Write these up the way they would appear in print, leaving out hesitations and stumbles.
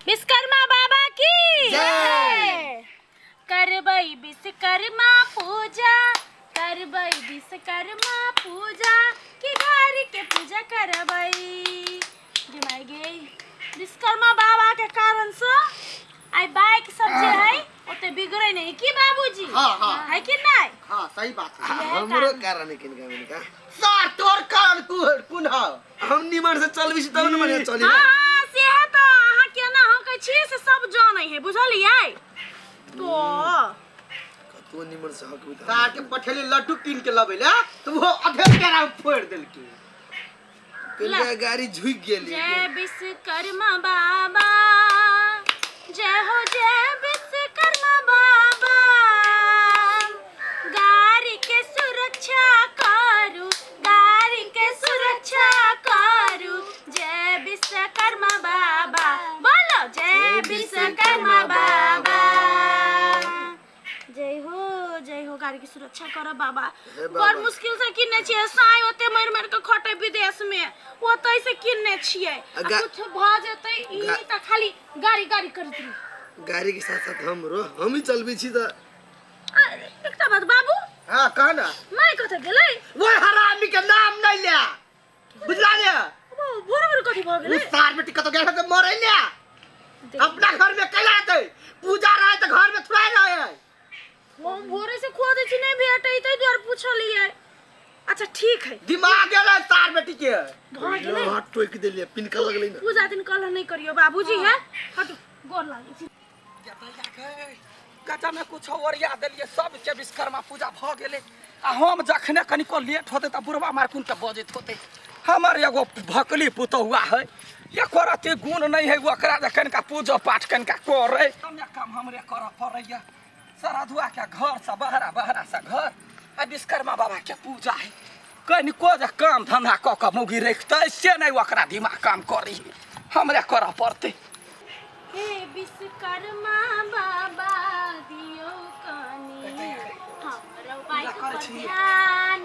विश्वकर्मा बाबा की जय। करबई विश्वकर्मा पूजा, करबई विश्वकर्मा पूजा की घारी के पूजा करबई। जमाई गई विश्वकर्मा बाबा के कारण से आई बाइक सब जे है ओते बिगड़े नहीं की बाबूजी। हां है कि नहीं? हां सही बात है। हमरो कारण है किनका सर तोर कारण कुन ह हम निमन से चलबी छी तब न मने चली। हां से है तो अहाँ के ना हम कहै छी से सब जानै है बुझलियै तो तो निमन से हक बिता सार के पठेली लड्डू किन के लबै ले तो वो अधे केरा फोड़ देलकी कलिया गाड़ी झुक गेली। जय विश्वकर्मा बाबा, जय हो जय विश्वकर्मा बाबा। गाड़ी के सुरक्षा करू, गाड़ी के सुरक्षा करू। जय विश्वकर्मा बाबा, बोलो जय विश्वकर्मा बाबा। जय हो गाड़ी की सुरक्षा करो बाबा। बड़ मुश्किल से किन्ने छिए साई ओते मर मर के खटे विदेश में ओतै से किन्ने छिए कुछ भ जेतै ई त खाली गाड़ी गाड़ी करत रही। गाड़ी के साथ साथ हम ही चलबी छी त एकटा बात बाबू। हां कह ना माय कते गेलै वो हरामी के नाम नहीं ले बुझला ले भोर भोर कथि भ गेलै उस सार बेटी कतो गेल त मरै ले अपना घर में कैला दे पूजा रहे त घर में थुराय रहे हम भोरे से खोदै छी नहीं भेटै तै द्वार पूछलियै। अच्छा ठीक है दिमाग गेल सार बेटी के गेलै हाथ टोक देलिए पिनका लगलै न। पूजा दिन कल नहीं करियो बाबूजी है हट गोर लागी छी। गजा में कुछ ओरिया देलिए सब के विश्वकर्मा पूजा भ गेले आ हम जखने कनिको लेट होते त बुढ़वा मार कुन के बजत होते। हमर एगो भकली पुतौआ है एको रति गुण नहीं है ओकरा जे कनिका पूजा पाठ कनिका करे कन्या काम हमरे कर पड़ैया। सराधुआ के घर से बहरा बहरा से घर आ विश्वकर्मा बाबा के पूजा है कनिको जे काम धंधा क के मुगी रखते से नहीं ओकरा दिमाग काम करी हमरे कर पड़ते। हे विश्वकर्मा बाबा दियो कानी हमरो बाइक पर ध्यान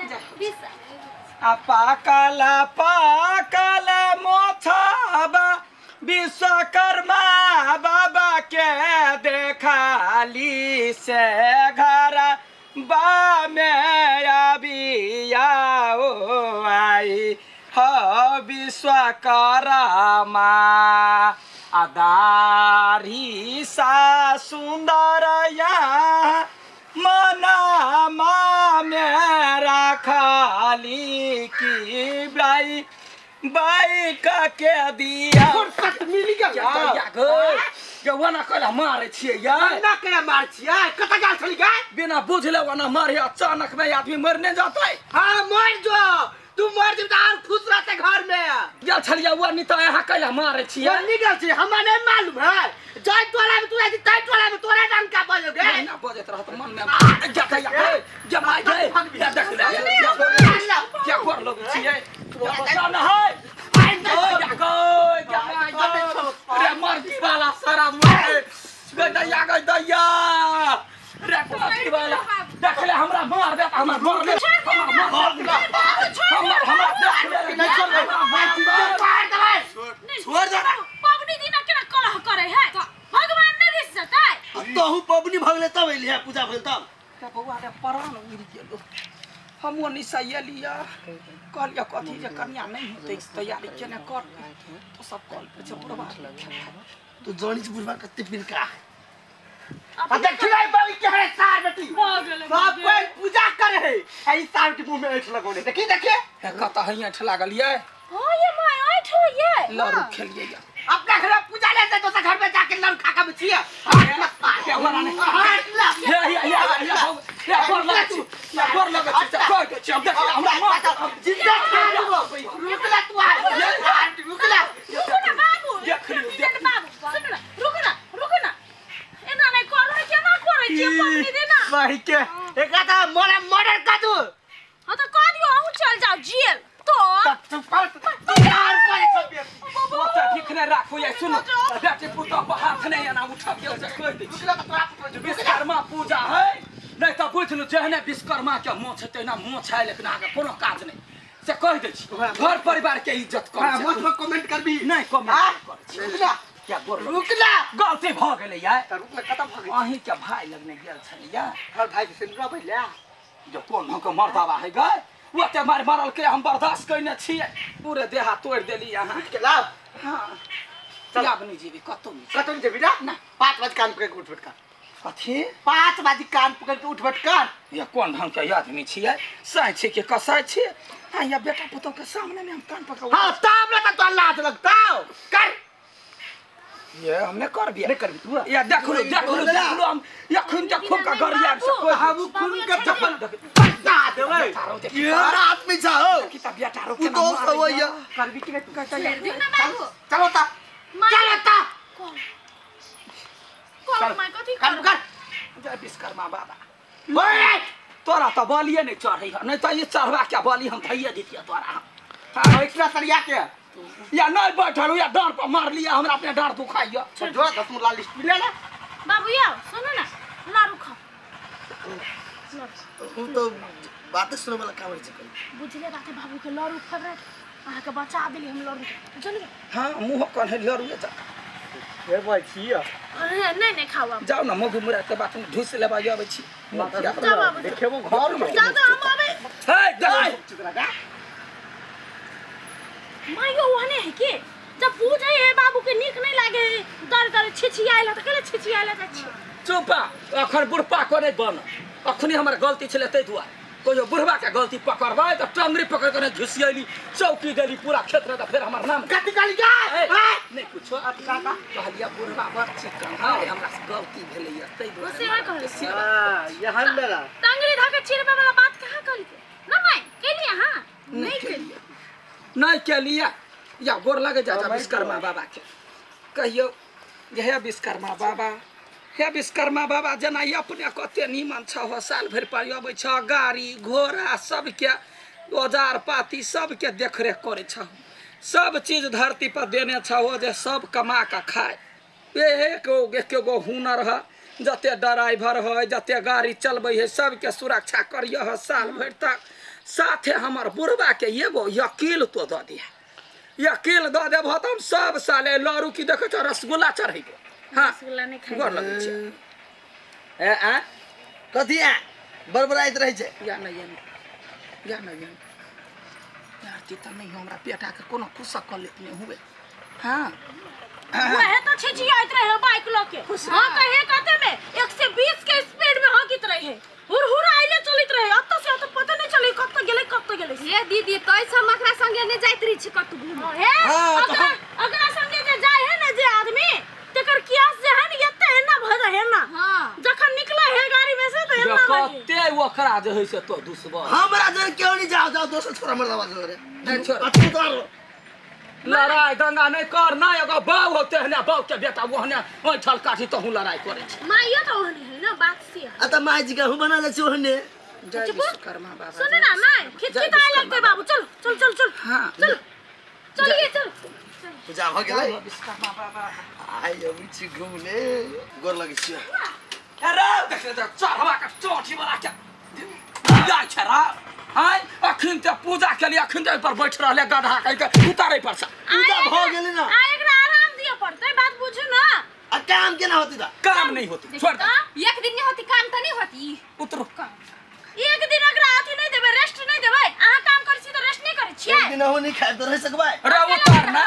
पाकला मोछाबा विश्वकर्मा बाबा के देखाली से घर बा में अबिया आई ह विश्वकर्मा आदारी सा सुंदर या मनामा मेरा खाली की बाई बाई का के दिया फुर्सत मिल गया वना कला मारे छिए यार ना के मार छिए कत गाल चली गए बिना बुझले वना मारे अचानक में आदमी मरने जाता है। हां मर जो तू मर जब तार खुश रहते घर में गल छलिया वो नहीं तो यहां कला मारे छिए निकल छी हमरा नहीं मालूम है जय टोला में तू आई तय टोला में तोरे नाम का बजोगे ना बजत रहत मन में जाता या जमाई गए या देख ले क्या कर लोग छिए तू बसान है रे मर्दी वाला सारा मारे गदैया गदैया रे मर्दी वाला देख ले हमरा मार दे हमरा मार दे हमरा देख ले छोड़ जा पबनी दिन केना कलह करे है भगवान ने रिस जताय तहु पबनी भगले तब एलिया पूजा भेल तब त बउआ रे प्राण उड़ गेलो हम अनिशा लिया कहलिया कथी जे कन्या नहीं होते तैयारी केने कर तो सब कॉल पे से बुढ़वा तू जानी छी बुढ़वा कते पिनका अब देखिए बाबू के है सार बेटी सब कोई पूजा करे है आई सार के मुंह में ऐठ लगोने देखी देखिए कत है ऐठ लागल ये हो ये माय ऐठ हो ये लरू खेलिए या अपना घर पूजा लेते तो घर में जाके लड़ खा के बचिए क्या वाला ने या कर लगे तू या कर लगे कोई के चम देख हमरा मार जिंदा रुकला तू रुकला रुकना बाबू देख ली देख बाबू रुकना एना नहीं कर के ना करे छी पबनी दिन भाई के एका त मोरे मर्डर का तू हां तो कह दियो हम चल जाओ जेल तो यार कोई छबे वो तो ठीक ने राखो ये सुनो बेटे पुतो हाथ नहीं ना उठा के कह दे रुकला तो तोरा विश्वकर्मा पूजा है नहीं तो बुझ लो जहने विश्वकर्मा के मोछ है ना मोछ है लेकिन आगे कोनो काज नहीं से कह दे छी घर परिवार के इज्जत कर हां मत कमेंट कर भी नहीं कमेंट कर क्या बोल रुक ना गलती भ गेलै यार त रुक ना कतऽ भ गेल अहीं के भाई लगने गेल छल यार हर भाई के सिंदूर भइले जो कोन हम के मर्दावा है गए वो ते मार मारल के हम बर्दाश्त कइने छिए पूरे देहा तोड़ देली यहाँ के लाओ हां चल अपनी जीवी कतो नहीं कतऽ जेबी ना 5 बजे कान पकड़ के उठ बैठ कथी 5 बजे कान पकड़ के उठ बैठ कर ये कौन ढंग के आदमी छिए सही छी के कसाई छी हां या बेटा पुतो के सामने में हम कान पकड़ हां तब ना तो लाज लगता कर ये हमने कर दिया नहीं कर तू या देख लो हम या खून के खूब का गरिया से कोई हम खून के चप्पल पक्का देबै यार आदमी जा हो किता बेटा रो तू दोस्त हो या कर भी के तू कहता बाबू चलो ता चलो ता कॉल माय कथी कर कर जय विश्वकर्मा बाबा ओए तोरा तो बलिए नहीं चढ़ई नहीं तो ये चढ़वा क्या बलि हम धइए दितिया तोरा हां इतना सरिया के या नहीं बैठल या डांड पर मार लिया हमरा अपने डांड दुखाइया जो 10 मुला लिस्ट मिले ना बाबू आओ सुनो ना लारू खा तू तो बात सुने वाला काम है छै बुझले बात है बाबू के लारू फेवरेट अहाँ के बचा देली हम लारू चलिए हां मुंह कन लरुए जा ए भाई छिया अरे नहीं खाओ आप जाओ ना मगु मुरा के बात में ढूस लेबा जाबै छी देखेबो घर में जा तो हम आवे हे जाय चित्रा का मायो वने है के जब पूछे है बाबू के निक नहीं लागे दर छिछियाइला त केले छिछियाइला त छी चुपा अखन बुढ़पा करे बन अखनी हमर गलती छले तै दुआ कोई बुढ़वा के गलती पकड़बै त टंगरी पकड़ के घुसियली चौकी देली पूरा क्षेत्र त फिर हमर नाम कति काली का नहीं कुछो का कहलिया बुढ़वा बड़ चिकन है हमरा से गलती भेलै या तै दुआ सेवा कर हां यहाँ मेरा टंगरी धाके छिरबे वाला बात कहां करी ना मैं के लिए हां नहीं के लिए नहीं के लिए या गोर लगे जा विश्वकर्मा बाबा के कहियो जे हे विश्वकर्मा बाबा हे विश्वकर्मा बाबा जना ये अपने कते नीमन छ साल भर पर अबै छ गाड़ी घोड़ा सब के औजार पाती सब के देखरेख करे छ सब चीज धरती पर देने छ हो जे सब कमा के खाए एक गो हुनर है जते ड्राइवर है जते गाड़ी चलबै है सबके सुरक्षा करिए है साल भर तक साथे हमर बुढ़वा के एगो यकील तो द दिया यकील द देबो त हम सब साले लारू की देखे छ रसगुल्ला चढ़ैबो हां रसगुल्ला नहीं खाई गोर लगै छै ए कथी है बरबराइत रहे छै या नहीं यार ती त नहीं हमरा पेटा के कोनो खुशा कर लेतने हुए हां वह तो छिछियाइत रहे बाइक लेके हां कहे कहते में 120 के स्पीड में हाकित रहे हुर आइले चलित रहे अब से तो पता नहीं चली कब तक गेले ये दीदी कैसे मकरा संगे ने जाइत रही छी कत घूम हे अगला संगे जे जाय है ना जे आदमी तकर कियास जे है न एते है ना भर है ना हां जखन निकला है गाड़ी में से तो है ना कते ओकरा जे है से तो दुश्मन हमरा जन क्यों नहीं जाओ दोस्त छोरा मरदा बात रे नहीं छोड़ अतु तो लड़ाई दंगा नहीं कर ना एगो बाऊ होते है बाऊ के बेटा ओहने ओइ छल काठी तहु लड़ाई करे छै माइयो तो है ना बात से अत माई जी का हूं बना ले छोहने जय विश्वकर्मा बाबा सुन ना माय खिचखिच आए लगते बाबू चल हां चल चलिए चल पूजा भ गेलै विश्वकर्मा बाबा आई अभी छी घुमले गोर लगे छी अरे देखे त चढ़वा के चोटी वाला के जा छरा हाय अखन ते पूजा के लिए अखन पर बैठ रहले गधा कह के उतारे परसा पूजा भ गेलै ना आ एकरा आराम दियो पड़ते बात बुझू ना आ काम केना होती दा काम नहीं होती छोड़ दे एक दिन नहीं होती काम त नहीं होती उतरो एक दिन अगर आथी नहीं देबे रेस्ट नहीं देबे आहा काम करै छी त रेस्ट नहीं करै छियै एक दिन हो नहीं खाए तो रह सकबै अरे उतार ना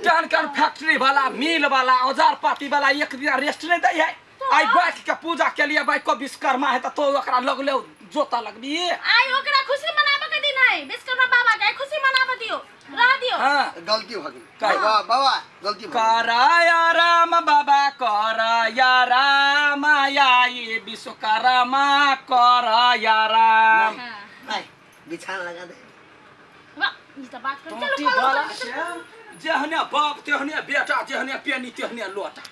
केहन फैक्ट्री वाला मिल वाला औजार पाती वाला एक दिन रेस्ट नहीं दै है आई बैठ के पूजा के लिए भाई को विश्वकर्मा है तो ओकरा लगले जोता लगबी आई ओकरा खुशी मनाबे के दिन है विश्वकर्मा बाबा के खुशी मनाबे दियो रह दियो हां गलती हो गई बाबा गलती कराया राम बाबा कराया राम आई विश्वकर्मा कराया राम आई बिछान लगा दे वाह ई त बात कर चलो जेहने बाप तेहने बेटा जेहने पेनी तेहने लोटा